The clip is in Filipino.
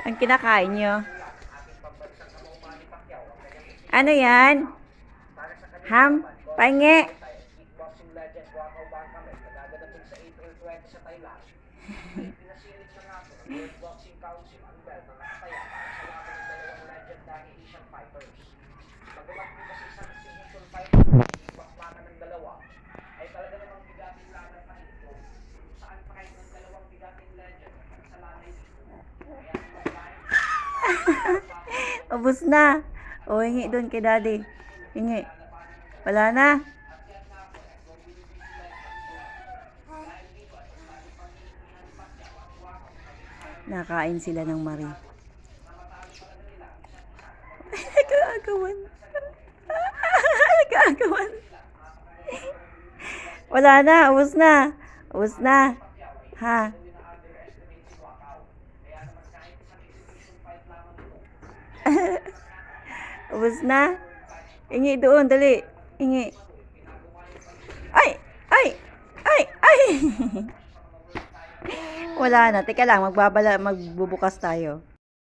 Ang kinakain nyo. Ano yan? Ham? Pahingi? Ubus na. O, hingi doon kay daddy. Hingi. Wala na. Nakain sila ng Marie. Nag-aagawan. Nag-aagawan. Wala na. Ubus na. Ubus na. Ha? Ubus na. Ingi doon, dali. Ingi. Ay! Ay! Ay! Ay! Wala na. Teka lang, magbubukas tayo.